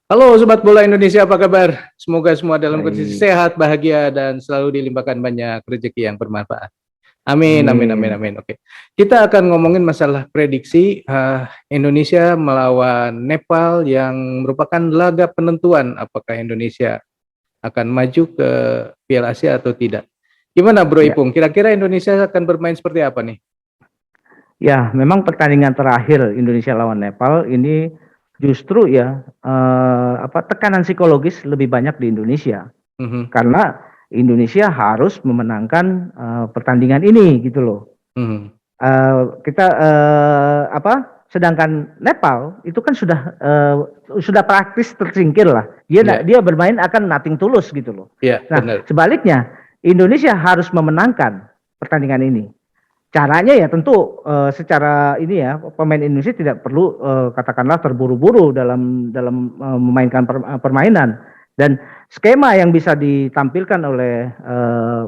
Halo Sobat Bola Indonesia, apa kabar? Semoga semua dalam kondisi Baik, sehat, bahagia, dan selalu dilimpahkan banyak rezeki yang bermanfaat. Amin, amin, amin, amin. amin. Oke, kita akan ngomongin masalah prediksi Indonesia melawan Nepal yang merupakan laga penentuan apakah Indonesia akan maju ke Piala Asia atau tidak. Gimana Bro Ya, Ipung? Kira-kira Indonesia akan bermain seperti apa nih? ya, memang pertandingan terakhir Indonesia lawan Nepal ini justru ya tekanan psikologis lebih banyak di Indonesia Mhm, karena Indonesia harus memenangkan pertandingan ini gitu loh. mhm. Kita sedangkan Nepal itu kan sudah praktis tersingkir lah. Ya, Dia bermain akan nothing tulus gitu loh. ya, Nah, benar. sebaliknya Indonesia harus memenangkan pertandingan ini. Caranya ya tentu secara ini ya pemain Indonesia tidak perlu katakanlah terburu-buru dalam memainkan permainan, dan skema yang bisa ditampilkan oleh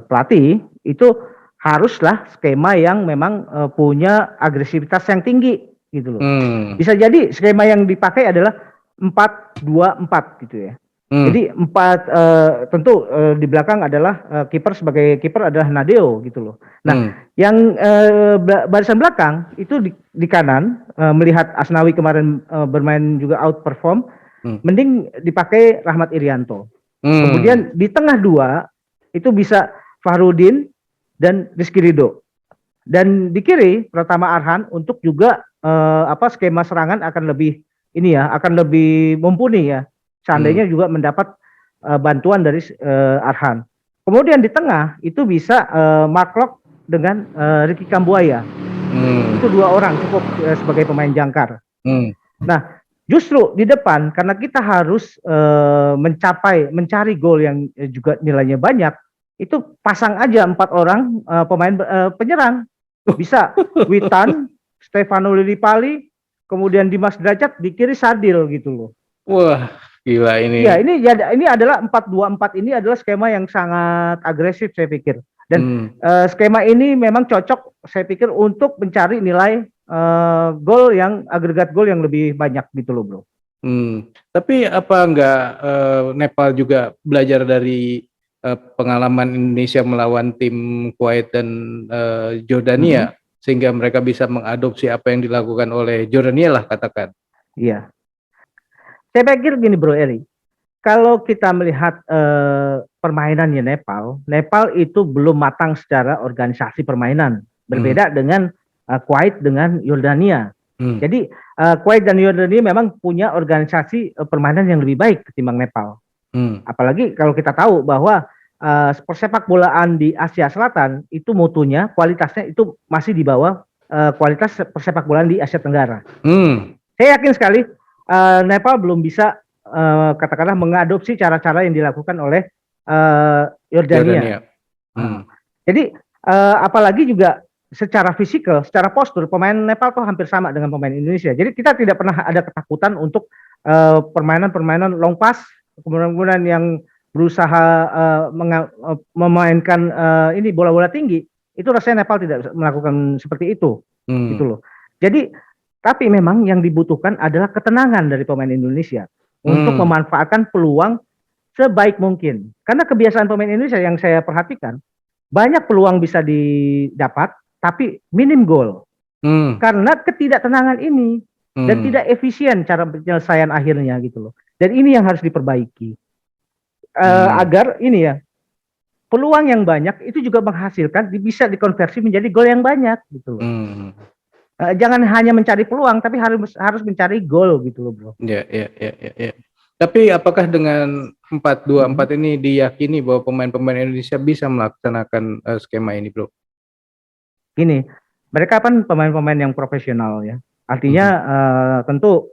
pelatih itu haruslah skema yang memang punya agresivitas yang tinggi gitu loh. Hmm, Bisa jadi skema yang dipakai adalah 4-2-4 gitu ya. hmm, Jadi tentu di belakang adalah kiper, sebagai kiper adalah Nadeo gitu loh. Nah, hmm, yang barisan belakang itu di kanan, melihat Asnawi kemarin bermain juga outperform, hmm, mending dipakai Rahmat Irianto. hmm. Kemudian di tengah dua itu bisa Fahrudin dan Rizky Ridho. Dan di kiri Pratama Arhan untuk juga skema serangan akan lebih ini ya, akan lebih mumpuni ya. Hmm. Seandainya juga mendapat bantuan dari Arhan. Kemudian di tengah itu bisa Mark Lok dengan Ricky Kambuaya. Itu Hmm, dua orang cukup sebagai pemain jangkar. hmm, Nah, justru di depan karena kita harus mencari gol yang juga nilainya banyak, itu pasang aja 4 orang pemain penyerang. Bisa Witan, Stefano Lillipali, kemudian Dimas Derajat, di kiri Sadil gitu loh. wah, gila ini. Iya, ini adalah 4-2-4, ini adalah skema yang sangat agresif saya pikir. Dan Hmm, skema ini memang cocok saya pikir untuk mencari nilai gol yang agregat gol yang lebih banyak gitu loh, Bro. hmm. Tapi apa enggak Nepal juga belajar dari pengalaman Indonesia melawan tim Kuwait dan Jordania Mm-mm. sehingga mereka bisa mengadopsi apa yang dilakukan oleh Jordania lah katakan. Iya. Saya pikir gini, Bro Eri. Kalau kita melihat permainannya Nepal itu belum matang secara organisasi permainan. Hmm, Berbeda dengan Kuwait dengan Yordania. hmm, Jadi Kuwait dan Yordania memang punya organisasi permainan yang lebih baik ketimbang Nepal. hmm, Apalagi kalau kita tahu bahwa persepak bolaan di Asia Selatan itu mutunya, kualitasnya itu masih di bawah kualitas persepak bolaan di Asia Tenggara. hmm. Saya yakin sekali Nepal belum bisa katakanlah mengadopsi cara-cara yang dilakukan oleh Yordania. Jordania. Nah, Hmm, jadi apalagi juga secara fisikal, secara postur pemain Nepal tuh hampir sama dengan pemain Indonesia. Jadi kita tidak pernah ada ketakutan untuk permainan-permainan long pass, kemudian yang berusaha memainkan ini bola-bola tinggi. Itu rasanya Nepal tidak melakukan seperti itu, gitu hmm, loh. Jadi tapi memang yang dibutuhkan adalah ketenangan dari pemain Indonesia untuk hmm, memanfaatkan peluang sebaik mungkin. Karena kebiasaan pemain Indonesia yang saya perhatikan, banyak peluang bisa didapat, tapi minim gol. hmm, Karena ketidaktenangan ini dan hmm, tidak efisien cara penyelesaian akhirnya gitu loh. Dan ini yang harus diperbaiki hmm, agar ini ya peluang yang banyak itu juga menghasilkan bisa dikonversi menjadi gol yang banyak gitu loh. hmm. Jangan hanya mencari peluang, tapi harus mencari gol gitu loh, bro. Ya, ya, ya, ya, ya. Tapi apakah dengan 4-2-4 ini diyakini bahwa pemain-pemain Indonesia bisa melaksanakan skema ini, Bro? Gini, mereka kan pemain-pemain yang profesional ya. Artinya Mhm, tentu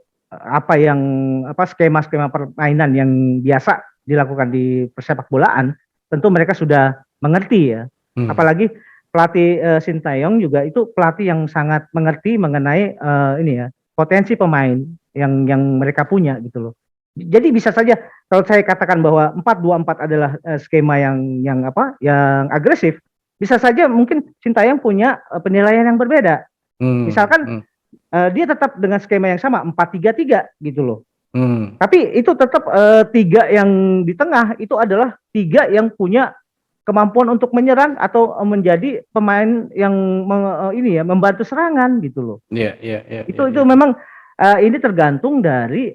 skema-skema permainan yang biasa dilakukan di persepak bolaan, tentu mereka sudah mengerti ya. hmm, Apalagi pelatih Sintayong juga itu pelatih yang sangat mengerti mengenai ini ya potensi pemain yang mereka punya gitu loh. Jadi bisa saja kalau saya katakan bahwa 4-2-4 adalah skema yang agresif, bisa saja mungkin Sintayong punya penilaian yang berbeda. hmm, Misalkan hmm, dia tetap dengan skema yang sama 4-3-3 gitu loh. Tapi itu tetap tiga yang di tengah itu adalah tiga yang punya kemampuan untuk menyerang atau menjadi pemain yang ini ya membantu serangan gitu loh. Iya, iya, iya, Itu iya. memang ini tergantung dari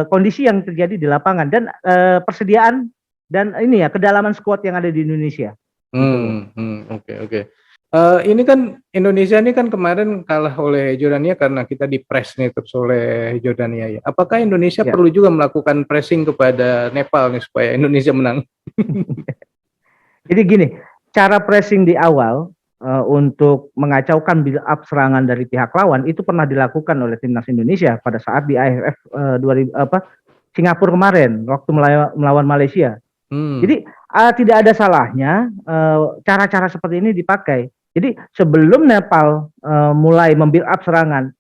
kondisi yang terjadi di lapangan dan persediaan dan ini ya kedalaman skuad yang ada di Indonesia. Gitu loh. Oke, oke. Ini kan Indonesia ini kan kemarin kalah oleh Jordania karena kita di-press nih terus oleh Jordania ya. Apakah Indonesia Ya. perlu juga melakukan pressing kepada Nepal nih supaya Indonesia menang? Jadi gini, cara pressing di awal untuk mengacaukan build up serangan dari pihak lawan itu pernah dilakukan oleh timnas Indonesia pada saat di AFF 2000 Singapura kemarin waktu melawan Malaysia. Jadi tidak ada salahnya cara-cara seperti ini dipakai. Jadi sebelum Nepal mulai membuild up serangan,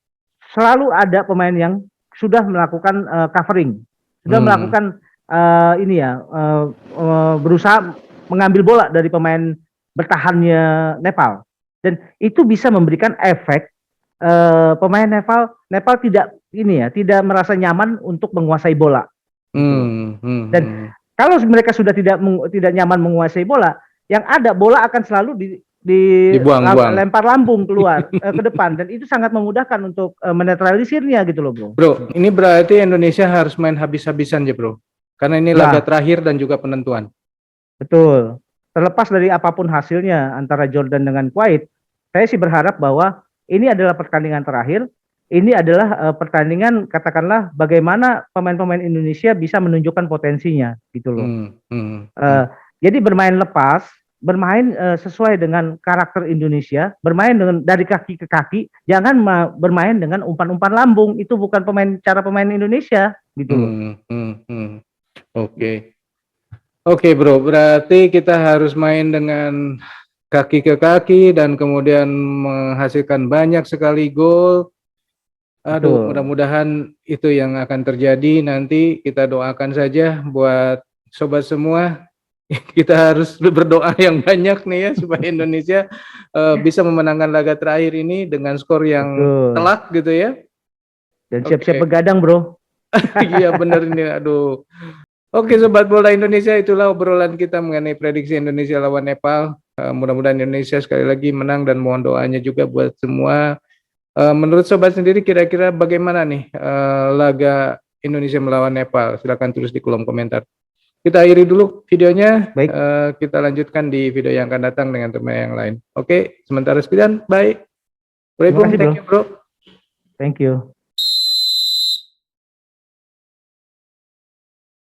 selalu ada pemain yang sudah melakukan covering, sudah melakukan ini ya berusaha mengambil bola dari pemain bertahannya Nepal, dan itu bisa memberikan efek pemain Nepal tidak ini ya tidak merasa nyaman untuk menguasai bola. Gitu. Dan kalau mereka sudah tidak nyaman menguasai bola, yang ada bola akan selalu Dibuang-buang. lempar lambung keluar ke depan, dan itu sangat memudahkan untuk menetralisirnya gitu loh, bro. Bro, ini berarti Indonesia harus main habis-habisan ya, bro. Karena ini laga terakhir dan juga penentuan. Betul. Terlepas dari apapun hasilnya antara Jordan dengan Kuwait, saya sih berharap bahwa ini adalah pertandingan terakhir. Ini adalah pertandingan katakanlah bagaimana pemain-pemain Indonesia bisa menunjukkan potensinya gitu loh. Jadi bermain lepas, bermain sesuai dengan karakter Indonesia, bermain dengan dari kaki ke kaki, jangan bermain dengan umpan-umpan lambung. Itu bukan cara pemain Indonesia gitu loh. Oke. Oke, bro, berarti kita harus main dengan kaki ke kaki dan kemudian menghasilkan banyak sekali gol. Aduh, mudah-mudahan itu yang akan terjadi nanti. Kita doakan saja buat sobat semua. Kita harus berdoa yang banyak nih ya supaya Indonesia bisa memenangkan laga terakhir ini dengan skor yang telak gitu ya. Dan siap-siap begadang, bro. Iya bener ini, aduh. Oke, Sobat Bola Indonesia, itulah obrolan kita mengenai prediksi Indonesia lawan Nepal. Mudah-mudahan Indonesia sekali lagi menang dan mohon doanya juga buat semua. Menurut Sobat sendiri kira-kira bagaimana nih laga Indonesia melawan Nepal? Silahkan tulis di kolom komentar. Kita akhiri dulu videonya. Baik. Kita lanjutkan di video yang akan datang dengan tema yang lain. Oke, sementara sekian. Bye. Waalaikumsalam. Thank you, bro. Thank you.